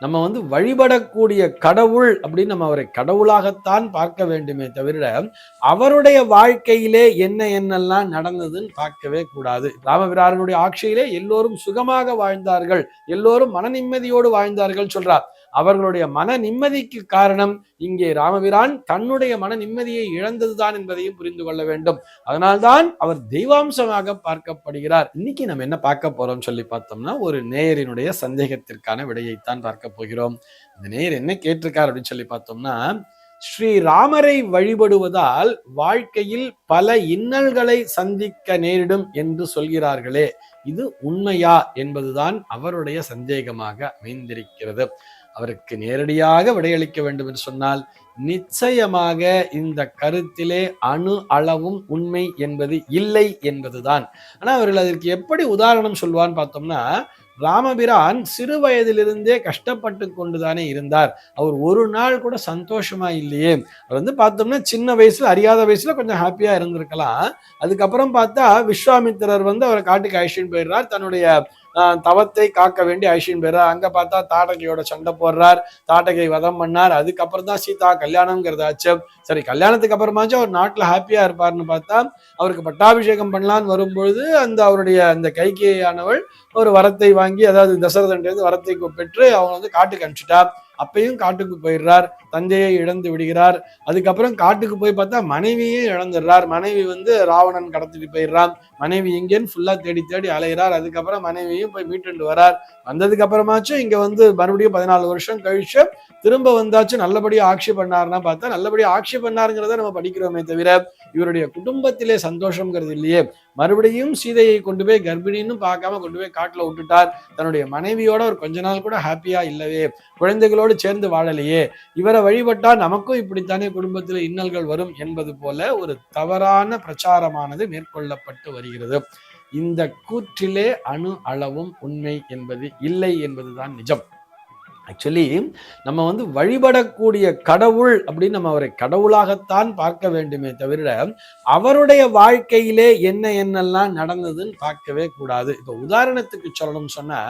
நம்ம வழிபடக்கூடிய கடவுள் அப்படின்னு நம்ம அவரை கடவுளாகத்தான் பார்க்க வேண்டுமே தவிர அவருடைய வாழ்க்கையிலே என்ன என்னெல்லாம் நடந்ததுன்னு பார்க்கவே கூடாது. ராமபிரானுடைய ஆட்சியிலே எல்லோரும் சுகமாக வாழ்ந்தார்கள், எல்லோரும் மன நிம்மதியோடு வாழ்ந்தார்கள் சொல்றார். அவர்களுடைய மன நிம்மதிக்கு காரணம் இங்கே ராமபிரான் தன்னுடைய மன நிம்மதியை இழந்ததுதான் என்பதையும் புரிந்து கொள்ள வேண்டும். அதனால்தான் அவர் தெய்வாம்சமாக பார்க்கப்படுகிறார். இன்னைக்கு நம்ம என்ன பார்க்க போறோம் சொல்லி பார்த்தோம்னா, ஒரு நேயரினுடைய சந்தேகத்திற்கான விடையைத்தான் பார்க்க போகிறோம். இந்த நேயர் என்ன கேட்டிருக்கார் அப்படின்னு சொல்லி பார்த்தோம்னா, ஸ்ரீராமரை வழிபடுவதால் வாழ்க்கையில் பல இன்னல்களை சந்திக்க நேரிடும் என்று சொல்கிறார்களே, இது உண்மையா என்பதுதான் அவருடைய சந்தேகமாக அமைந்திருக்கிறது. அவருக்கு நேரடியாக விடையளிக்க வேண்டும் என்று சொன்னால், நிச்சயமாக இந்த கருத்திலே அணு அளவும் உண்மை என்பது இல்லை என்பதுதான். ஆனா அவர்கள் அதற்கு எப்படி உதாரணம் சொல்வான்னு பார்த்தோம்னா, ராமபிரான் சிறு வயதிலிருந்தே கஷ்டப்பட்டு கொண்டுதானே இருந்தார். அவர் ஒரு நாள் கூட சந்தோஷமா இல்லையே. அவர் பார்த்தோம்னா சின்ன வயசுல, அறியாத வயசுல கொஞ்சம் ஹாப்பியா இருந்திருக்கலாம். அதுக்கப்புறம் பார்த்தா விஸ்வாமித்திரர் அவரை காட்டுக்கு அழைச்சிட்டு போயிடுறார். தன்னுடைய தவத்தை காக்க வேண்டி அழைச்சிட்டு போயிடுறார். அங்க பார்த்தா தாடகையோட சண்டை போடுறார், தாடகை வதம் பண்ணார். அதுக்கப்புறம் தான் சீதா கல்யாணம்ங்கிறதாச்சு. சரி, கல்யாணத்துக்கு அப்புறமாச்சும் அவர் நாட்டுல ஹாப்பியா இருப்பார்னு பார்த்தா, அவருக்கு பட்டாபிஷேகம் பண்ணலான்னு வரும்பொழுது அவருடைய அந்த கைகேயானவள் ஒரு வரத்தை வாங்கி, அதாவது தசரதன் வரத்தை பெற்று அவங்க காட்டுக்கு அனுப்பிச்சிட்டா. அப்பையும் காட்டுக்கு போயிடுறார், தந்தையை இழந்து விடுகிறார். அதுக்கப்புறம் காட்டுக்கு போய் பார்த்தா மனைவியே இழந்துடுறார். மனைவி ராவணன் கடத்திட்டு போயிடுறான். மனைவி எங்கேன்னு ஃபுல்லா தேடி தேடி அலைகிறார். அதுக்கப்புறம் மனைவியும் போய் மீட்டு வரார். வந்ததுக்கு அப்புறமாச்சும் இங்க மறுபடியும் 14 வருஷம் கழிச்சு திரும்ப வந்தாச்சு நல்லபடியா ஆட்சி பண்ணாருன்னா பார்த்தா, நல்லபடியா ஆட்சி பண்ணாருங்கிறத நம்ம படிக்கிறோமே தவிர இவருடைய குடும்பத்திலே சந்தோஷம்ங்கிறது இல்லையே. மறுபடியும் சீதையை கொண்டு போய் கர்ப்பிணின்னு பார்க்காம கொண்டு போய் காட்டுல விட்டுட்டார். தன்னுடைய மனைவியோட ஒரு கொஞ்ச நாள் கூட ஹாப்பியா இல்லவே, குழந்தைகளோடு சேர்ந்து வாழலையே. இவரை வழிபட்டா நமக்கும் இப்படித்தானே குடும்பத்தில் இன்னல்கள் வரும் என்பது போல ஒரு தவறான பிரச்சாரமானது மேற்கொள்ளப்பட்டு வருகிறது. இந்த கூற்றிலே அணு அளவும் உண்மை என்பது இல்லை என்பதுதான் நிஜம். ஆக்சுவலி நம்ம வழிபடக்கூடிய கடவுள் அப்படின்னு நம்ம அவரை கடவுளாகத்தான் பார்க்க வேண்டுமே தவிர அவருடைய வாழ்க்கையிலே என்ன என்னெல்லாம் நடந்ததுன்னு பார்க்கவே கூடாது. இப்ப உதாரணத்துக்கு சொல்லணும்னு சொன்னா,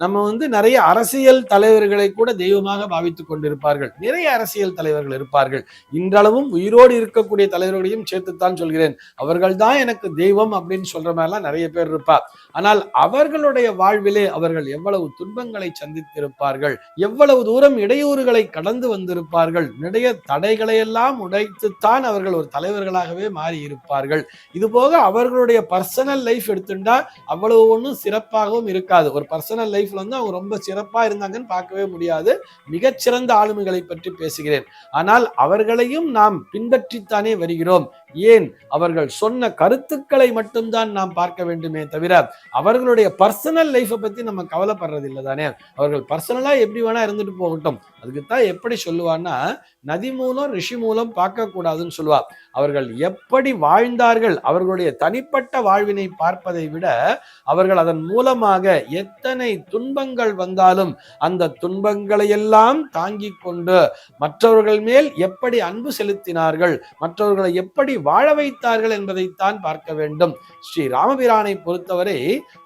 நம்ம நிறைய அரசியல் தலைவர்களை கூட தெய்வமாக பாவித்துக் கொண்டிருப்பார்கள். நிறைய அரசியல் தலைவர்கள் இருப்பார்கள். இன்றளவும் உயிரோடு இருக்கக்கூடிய தலைவர்களையும் சேர்த்துத்தான் சொல்கிறேன். அவர்கள் தான் எனக்கு தெய்வம் அப்படின்னு சொல்ற மாதிரிலாம் நிறைய பேர் இருப்பார். ஆனால் அவர்களுடைய வாழ்விலே அவர்கள் எவ்வளவு துன்பங்களை சந்தித்திருப்பார்கள், எவ்வளவு தூரம் இடையூறுகளை கடந்து வந்திருப்பார்கள், நிறைய தடைகளை எல்லாம் உடைத்துத்தான் அவர்கள் ஒரு தலைவர்களாகவே மாறி இருப்பார்கள். இது போக அவர்களுடைய பர்சனல் லைஃப் எடுத்துட்டா அவ்வளவு ஒன்றும் சிறப்பாகவும் இருக்காது. ஒரு பர்சனல் லைஃப்ல அவங்க ரொம்ப சிறப்பா இருந்தாங்கன்னு பார்க்கவே முடியாது. மிகச்சிறந்த ஆளுமைகளை பற்றி பேசுகிறேன். ஆனால் அவர்களையும் நாம் பின்பற்றித்தானே வருகிறோம். ஏன்? அவர்கள் சொன்ன கருத்துக்களை மட்டும்தான் நாம் பார்க்க வேண்டுமே தவிர அவர்களுடைய பர்சனல் லைஃபை பத்தி நம்ம கவலைப்படுறது இல்லை தானே. அவர்கள் பர்சனலா எப்படி வேணா இருந்துட்டு போகட்டும். அதுக்குத்தான் எப்படி சொல்லுவான்னா, நதி மூலம் ரிஷி மூலம் பார்க்க கூடாதுன்னு சொல்லுவார். அவர்கள் எப்படி வாழ்ந்தார்கள், அவர்களுடைய தனிப்பட்ட வாழ்வினை பார்ப்பதை விட அவர்கள் அதன் மூலமாக எத்தனை துன்பங்கள் வந்தாலும் அந்த துன்பங்களை எல்லாம் தாங்கிக் கொண்டு மற்றவர்கள் மேல் எப்படி அன்பு செலுத்தினார்கள், மற்றவர்களை எப்படி வாழ வைத்தார்கள் என்பதைத்தான் பார்க்க வேண்டும். ஸ்ரீ ராமபிரானை பொறுத்தவரை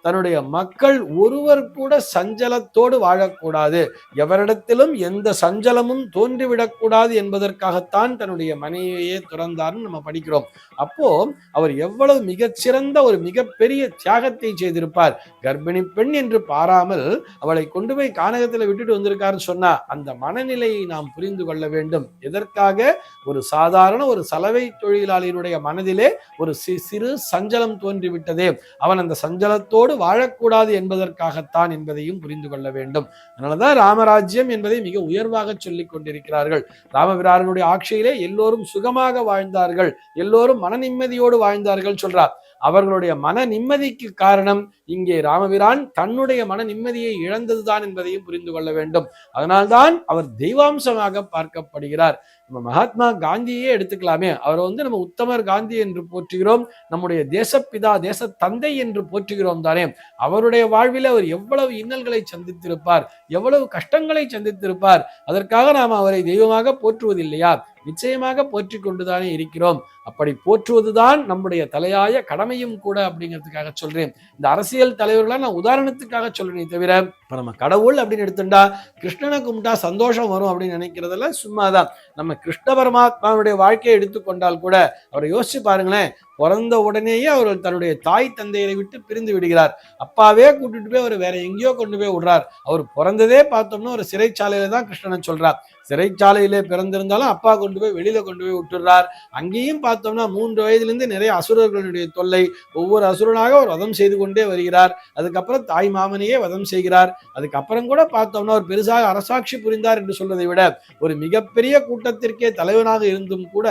தன்னுடைய மக்கள் ஒருவர் கூட சஞ்சலத்தோடு வாழக்கூடாது, எவரிடத்திலும் எந்த சஞ்சலமும் தோன்றிவிடக்கூடாது என்பதற்காகத்தான் தன்னுடைய மனைவியே துறந்தார்னு நம்ம படிக்கிறோம். அப்போ அவர் எவ்வளவு மிகச்சிறந்த ஒரு மிகப்பெரிய தியாகத்தை செய்திருப்பார். கர்ப்பிணி பெண் என்று பாராமல் அவளை கொண்டு போய் கானகத்தில் விட்டுட்டு வந்திருக்காருன்னு சொன்னா அந்த மனநிலையை நாம் புரிந்து கொள்ள வேண்டும். எதற்காக? ஒரு சாதாரண ஒரு சலவை தொழிலாளியினுடைய மனதிலே ஒரு சிறு சஞ்சலம் தோன்றிவிட்டதே, அவன் அந்த சஞ்சலத்தோடு வாழக்கூடாது என்பதற்காகத்தான் என்பதையும் புரிந்து கொள்ள வேண்டும். அதனாலதான் ராமராஜ்யம் என்பதை மிக உயர்வாக சொல்லிக் கொண்டிருக்கிறார்கள். ராமபிரானுடைய ஆட்சியிலே எல்லோரும் சுகமாக வாழ்ந்தார்கள், எல்லோரும் மன நிம்மதியோடு வாழ்ந்தார்கள் சொல்றார். அவர்களுடைய மன நிம்மதிக்கு காரணம் இங்கே ராமபிரான் தன்னுடைய மன நிம்மதியை இழந்ததுதான் என்பதையும் புரிந்து கொள்ள வேண்டும். அதனால்தான் அவர் தெய்வாம்சமாக பார்க்கப்படுகிறார். நம்ம மகாத்மா காந்தியே எடுத்துக்கலாமே, அவர் நம்ம உத்தமர் காந்தி என்று போற்றுகிறோம், நம்முடைய தேசப்பிதா தேச தந்தை என்று போற்றுகிறோம் தானே. அவருடைய வாழ்வில் அவர் எவ்வளவு இன்னல்களை சந்தித்திருப்பார், எவ்வளவு கஷ்டங்களை சந்தித்திருப்பார். அதற்காக நாம் அவரை தெய்வமாக போற்றுவதில்லையா? நிச்சயமாக போற்றி கொண்டுதானே இருக்கிறோம். அப்படி போற்றுவதுதான் நம்முடைய தலையாய கடமையும் கூட அப்படிங்கிறதுக்காக சொல்றேன். இந்த அரசியல் தலைவர்களா நான் உதாரணத்துக்காக சொல்றேன் தவிர இப்ப நம்ம கடவுள் அப்படின்னு எடுத்துட்டா கிருஷ்ணனை கும்பிட்டா சந்தோஷம் வரும் அப்படின்னு நினைக்கிறதெல்லாம் சும்மாதான். நம்ம கிருஷ்ண பரமாத்மாவுடைய வாழ்க்கையை எடுத்துக்கொண்டால் கூட அவரை யோசிச்சு பாருங்களேன். பிறந்த உடனேயே அவர் தன்னுடைய தாய் தந்தையரை விட்டு பிரிந்து விடுகிறார். அப்பாவே கூட்டிட்டு போய் அவர் வேற எங்கேயோ கொண்டு போய் விடுறார். அவர் பிறந்ததே பார்த்தோம்னா ஒரு சிறைச்சாலையில தான் கிருஷ்ணனை சொல்றார். சிறைச்சாலையிலே பிறந்திருந்தாலும் அப்பா கொண்டு போய் வெளியில கொண்டு போய் விட்டுறார். அங்கேயும் பார்த்தோம்னா 3 வயதிலிருந்து நிறைய அசுரர்களுடைய தொல்லை. ஒவ்வொரு அசுரனாக அவர் வதம் செய்து கொண்டே வருகிறார். அதுக்கப்புறம் தாய் மாமனையே வதம் செய்கிறார். அதுக்கப்புறம் கூட பார்த்தோம்னா ஒரு பெருசாக அரசாட்சி புரிந்தார் என்று சொல்வதை விட ஒரு மிகப்பெரிய கூட்டத்திற்கே தலைவனாக இருந்தும் கூட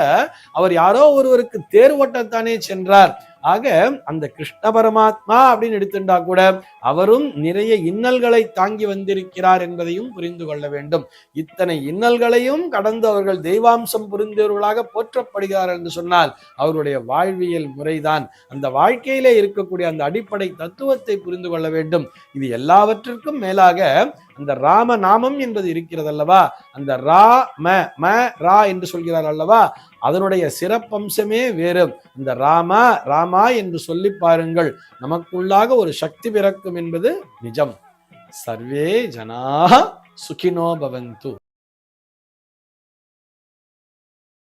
அவர் யாரோ ஒருவருக்கு தேர் ஓட்டத்தானே சென்றார். ஆக அந்த கிருஷ்ண பரமாத்மா அப்படின்னு எடுத்துட்டா கூட அவரும் நிறைய இன்னல்களை தாங்கி வந்திருக்கிறார் என்பதையும் புரிந்து கொள்ள வேண்டும். இத்தனை இன்னல்களையும் கடந்து அவர்கள் தெய்வாம்சம் புரிந்தவர்களாக போற்றப்படுகிறார் என்று சொன்னால் அவருடைய வாழ்வியல் முறைதான். அந்த வாழ்க்கையிலே இருக்கக்கூடிய அந்த அடிப்படை தத்துவத்தை புரிந்து கொள்ள வேண்டும். இது எல்லாவற்றிற்கும் மேலாக அந்த ராம நாமம் என்பது இருக்கிறது அல்லவா, அந்த ரா என்று சொல்கிறார் அல்லவா, அதனுடைய சிறப்பம்சமே வேறு. இந்த ராமா ராமா என்று சொல்லி பாருங்கள், நமக்குள்ளாக ஒரு சக்தி பிறக்கும் என்பது நிஜம். சர்வே ஜனா சுகினோ பவந்து.